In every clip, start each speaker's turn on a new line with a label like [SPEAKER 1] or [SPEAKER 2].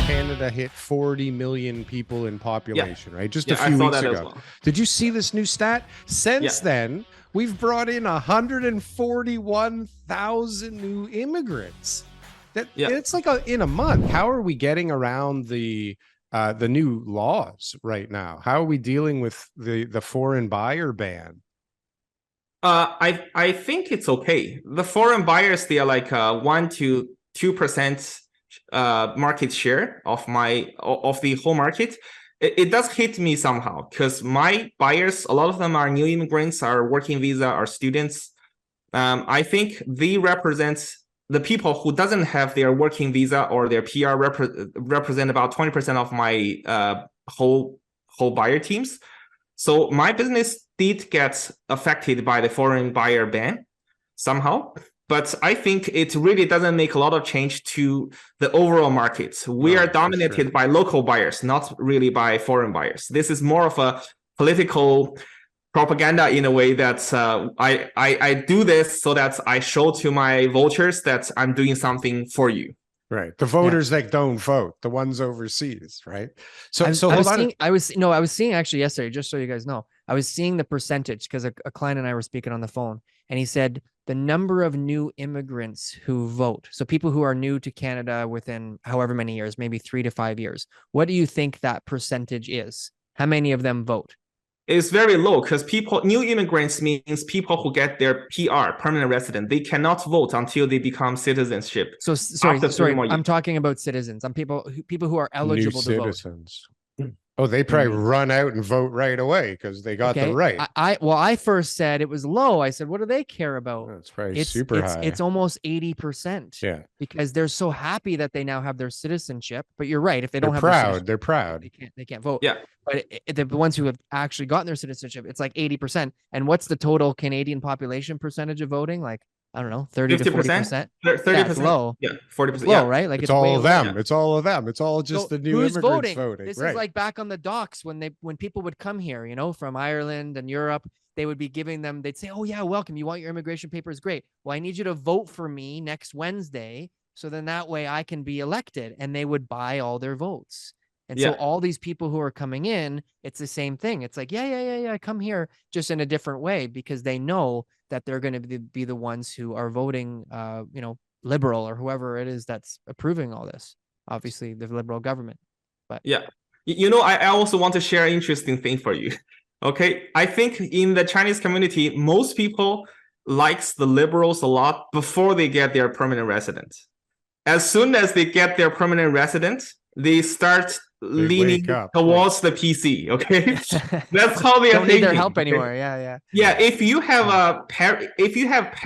[SPEAKER 1] Canada hit 40 million people in population, right? Just a
[SPEAKER 2] I
[SPEAKER 1] few
[SPEAKER 2] saw
[SPEAKER 1] weeks
[SPEAKER 2] that as
[SPEAKER 1] ago.
[SPEAKER 2] well.
[SPEAKER 1] Did you see this new stat? Since then, we've brought in 141,000 new immigrants. It's like in a month. How are we getting around the new laws right now? How are we dealing with the foreign buyer ban?
[SPEAKER 2] I think it's okay. The foreign buyers, they are like 1 to 2% market share of the whole market. It does hit me somehow because my buyers, a lot of them are new immigrants, are working visa, are students. I think they represent the people who doesn't have their working visa or their PR represent about 20% of my whole buyer teams. So my business did get affected by the foreign buyer ban somehow, but I think it really doesn't make a lot of change to the overall market. We are dominated by local buyers, not really by foreign buyers. This is more of a political propaganda in a way that I do this so that I show to my voters that I'm doing something for you.
[SPEAKER 1] Right. The voters that don't vote, the ones overseas, right? So
[SPEAKER 3] I was seeing actually yesterday, just so you guys know, I was seeing the percentage because a client and I were speaking on the phone, and he said the number of new immigrants who vote. So people who are new to Canada within however many years, maybe 3 to 5 years. What do you think that percentage is? How many of them vote?
[SPEAKER 2] It's very low because new immigrants means people who get their PR, permanent resident. They cannot vote until they become citizenship.
[SPEAKER 3] So sorry, I'm talking about citizens. I'm people who are eligible to vote.
[SPEAKER 1] Oh, they probably run out and vote right away because they got the right.
[SPEAKER 3] I first said it was low. I said, what do they care about?
[SPEAKER 1] It's probably super high.
[SPEAKER 3] It's almost 80%.
[SPEAKER 1] Yeah,
[SPEAKER 3] because they're so happy that they now have their citizenship. But you're right. If they don't have
[SPEAKER 1] they're proud.
[SPEAKER 3] They can't vote.
[SPEAKER 2] Yeah.
[SPEAKER 3] But the ones who have actually gotten their citizenship, it's like 80%. And what's the total Canadian population percentage of voting? Like, I don't know, 30 to 40%.
[SPEAKER 2] 30%.
[SPEAKER 3] That's low.
[SPEAKER 2] Yeah, 40%.
[SPEAKER 3] It's low, right? Like
[SPEAKER 1] it's all of them. Yeah. It's all of them. It's all just the new immigrants voting.
[SPEAKER 3] This is like back on the docks when people would come here, from Ireland and Europe. They would be giving them. They'd say, "Oh yeah, welcome. You want your immigration papers? Great. Well, I need you to vote for me next Wednesday, so then that way I can be elected." And they would buy all their votes. And so all these people who are coming in, it's the same thing. It's like, yeah, come here, just in a different way, because they know that they're going to be the ones who are voting, liberal or whoever it is that's approving all this. Obviously, the liberal government. But
[SPEAKER 2] I also want to share an interesting thing for you. Okay, I think in the Chinese community, most people likes the liberals a lot before they get their permanent resident. As soon as they get their permanent resident, they start leaning towards the PC. Okay, that's how they
[SPEAKER 3] don't need their help anymore. Yeah.
[SPEAKER 2] If you have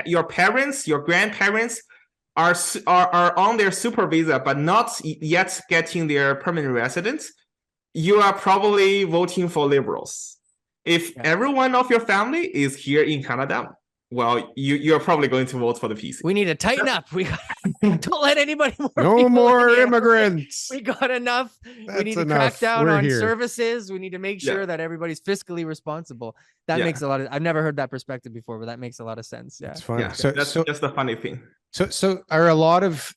[SPEAKER 2] your parents, your grandparents are on their super visa but not yet getting their permanent residence, you are probably voting for liberals. If everyone of your family is here in Canada, well, you're probably going to vote for the PC.
[SPEAKER 3] We need to tighten up. We don't let anybody more.
[SPEAKER 1] No more immigrants.
[SPEAKER 3] We got enough. We need to crack down on services. We need to make sure that everybody's fiscally responsible. That makes a lot of. I've never heard that perspective before, but that makes a lot of sense. Yeah,
[SPEAKER 1] it's funny.
[SPEAKER 2] Yeah, that's just a funny thing.
[SPEAKER 1] So are a lot of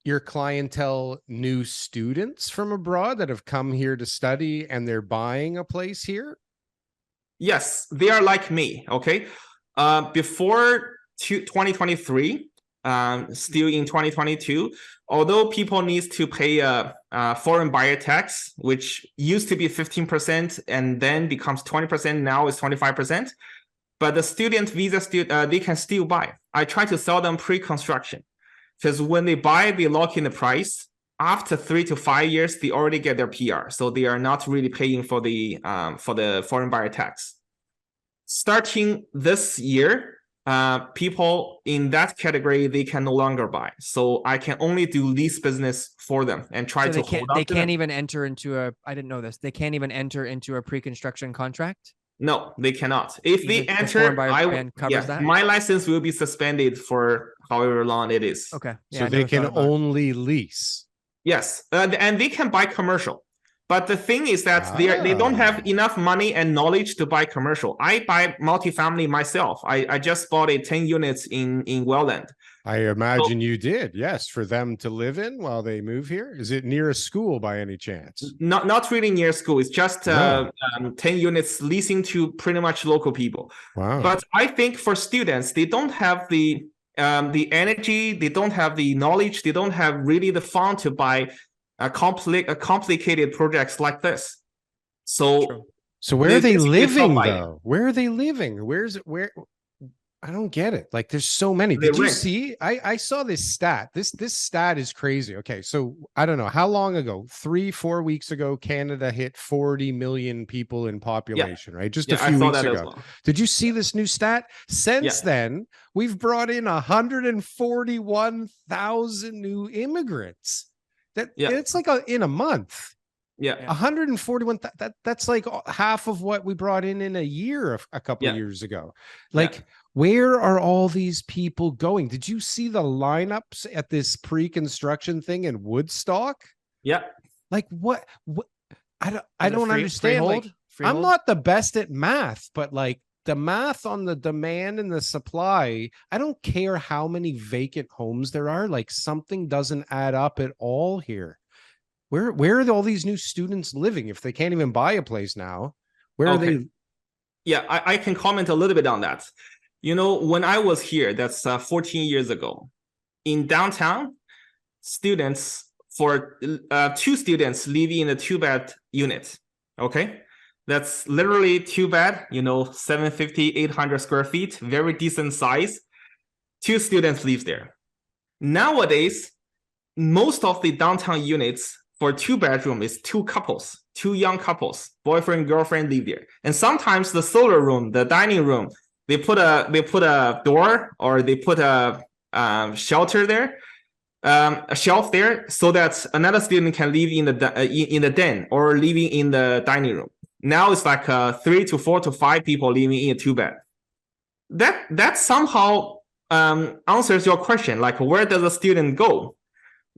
[SPEAKER 1] your clientele new students from abroad that have come here to study and they're buying a place here?
[SPEAKER 2] Yes, they are like me. Okay. Before 2023, still in 2022, although people need to pay a foreign buyer tax, which used to be 15% and then becomes 20%, now is 25%. But the student visa, they can still buy. I try to sell them pre-construction because when they buy, they lock in the price. After 3 to 5 years, they already get their PR, so they are not really paying for the foreign buyer tax. Starting this year, people in that category, they can no longer buy. So I can only do lease business for them and try to hold on.
[SPEAKER 3] They can't even enter into I didn't know this. They can't even enter into a pre-construction contract?
[SPEAKER 2] No, they cannot. If they enter, my license will be suspended for however long it is.
[SPEAKER 3] Okay.
[SPEAKER 1] So they can only lease.
[SPEAKER 2] Yes. And they can buy commercial. But the thing is that they don't have enough money and knowledge to buy commercial. I buy multifamily myself. I just bought 10 units in Welland.
[SPEAKER 1] I imagine you did. Yes, for them to live in while they move here. Is it near a school by any chance?
[SPEAKER 2] Not really near school. It's just
[SPEAKER 1] No.
[SPEAKER 2] 10 units leasing to pretty much local people.
[SPEAKER 1] Wow.
[SPEAKER 2] But I think for students, they don't have the energy, they don't have the knowledge, they don't have really the fund to buy a complicated projects like this. So
[SPEAKER 1] where are they living
[SPEAKER 2] stop buying.
[SPEAKER 1] though? Where are they living? Where? I don't get it. Like there's so many.
[SPEAKER 2] They
[SPEAKER 1] Did you
[SPEAKER 2] rent.
[SPEAKER 1] see? I saw this stat. This stat is crazy. Okay, so I don't know how long ago, 3-4 weeks ago, Canada hit 40 million people in population, right? Just a few weeks ago.
[SPEAKER 2] Well.
[SPEAKER 1] Did you see this new stat? Since then, we've brought in 141,000 new immigrants. It's like in a month. 141. That's like half of what we brought in a year a couple of years ago. Like, where are all these people going? Did you see the lineups at this pre-construction thing in Woodstock?
[SPEAKER 2] Yeah.
[SPEAKER 1] Like what I don't understand.
[SPEAKER 3] Freehold?
[SPEAKER 1] I'm not the best at math, but like the math on the demand and the supply, I don't care how many vacant homes there are. Like something doesn't add up at all here. Where are all these new students living if they can't even buy a place now? Where are they?
[SPEAKER 2] Yeah, I can comment a little bit on that. You know, when I was here, that's 14 years ago, in downtown, students for 2 students living in a 2-bed unit. Okay, that's literally 2 bed. You know, 750, 800 square feet, very decent size. 2 students live there. Nowadays, most of the downtown units for 2-bedroom is 2 couples, 2 young couples, boyfriend, girlfriend live there. And sometimes the solar room, the dining room, they put a door or they put a shelter there, a shelf there, so that another student can live in the den or living in the dining room. Now it's like 3 to 4 to 5 people living in a 2-bed. That somehow answers your question. Like, where does a student go?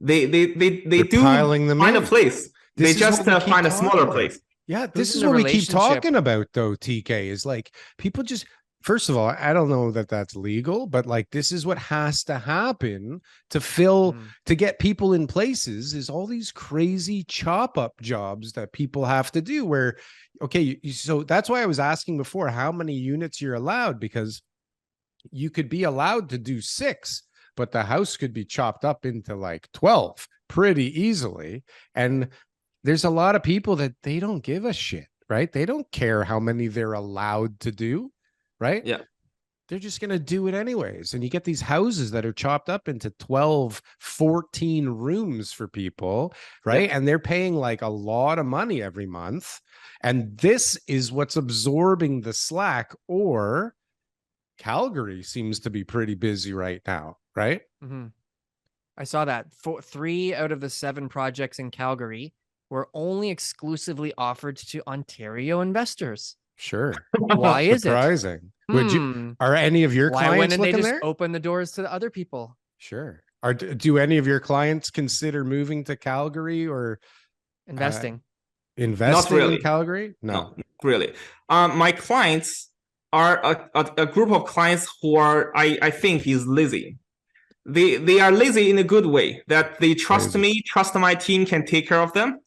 [SPEAKER 2] They do find a place. They just find a smaller place.
[SPEAKER 1] Yeah, this is what we keep talking about, though, TK, is like people just, first of all, I don't know that that's legal, but like this is what has to happen to fill, to get people in places is all these crazy chop up jobs that people have to do where, okay, so that's why I was asking before how many units you're allowed, because you could be allowed to do 6, but the house could be chopped up into like 12 pretty easily. And there's a lot of people that they don't give a shit, right? They don't care how many they're allowed to do, right?
[SPEAKER 2] Yeah.
[SPEAKER 1] They're just going to do it anyways. And you get these houses that are chopped up into 12, 14 rooms for people, right? Yeah. And they're paying like a lot of money every month. And this is what's absorbing the slack. Or Calgary seems to be pretty busy right now, right?
[SPEAKER 3] Mm-hmm. I saw that 3 out of the 7 projects in Calgary were only exclusively offered to Ontario investors.
[SPEAKER 1] Sure.
[SPEAKER 3] Why is it
[SPEAKER 1] surprising? Would you? Are any of your clients
[SPEAKER 3] wouldn't
[SPEAKER 1] looking
[SPEAKER 3] they just
[SPEAKER 1] there?
[SPEAKER 3] open the doors to the other people?
[SPEAKER 1] Sure. Do any of your clients consider moving to Calgary or
[SPEAKER 3] investing?
[SPEAKER 2] Not really.
[SPEAKER 1] In Calgary? No,
[SPEAKER 2] not really. My clients are a group of clients who are, I think, is lazy. They are lazy in a good way, that they trust me, trust my team can take care of them.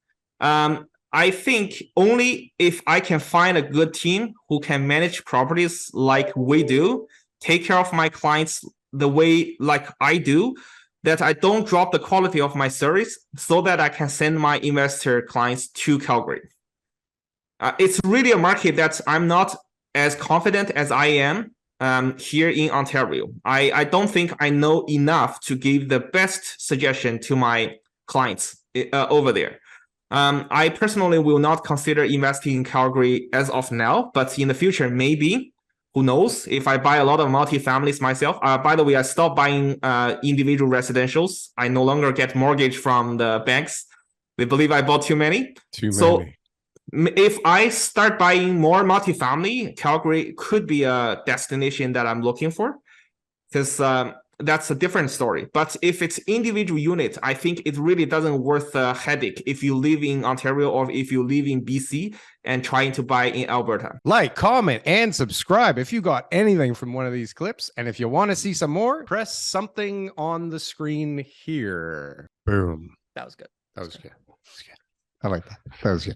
[SPEAKER 2] I think only if I can find a good team who can manage properties like we do, take care of my clients the way like I do, that I don't drop the quality of my service, so that I can send my investor clients to Calgary. It's really a market that I'm not as confident as I am here in Ontario. I don't think I know enough to give the best suggestion to my clients over there. I personally will not consider investing in Calgary as of now, but in the future, maybe. Who knows? If I buy a lot of multifamilies myself. By the way, I stopped buying individual residentials. I no longer get mortgage from the banks. They believe I bought too many. So if I start buying more multifamily, Calgary could be a destination that I'm looking for, because that's a different story. But if it's individual unit, I think it really doesn't worth a headache if you live in Ontario or if you live in BC and trying to buy in Alberta.
[SPEAKER 1] Like, comment, and subscribe if you got anything from one of these clips. And if you want to see some more, press something on the screen here. Boom.
[SPEAKER 3] That was good.
[SPEAKER 1] That was good. I like that. That was good.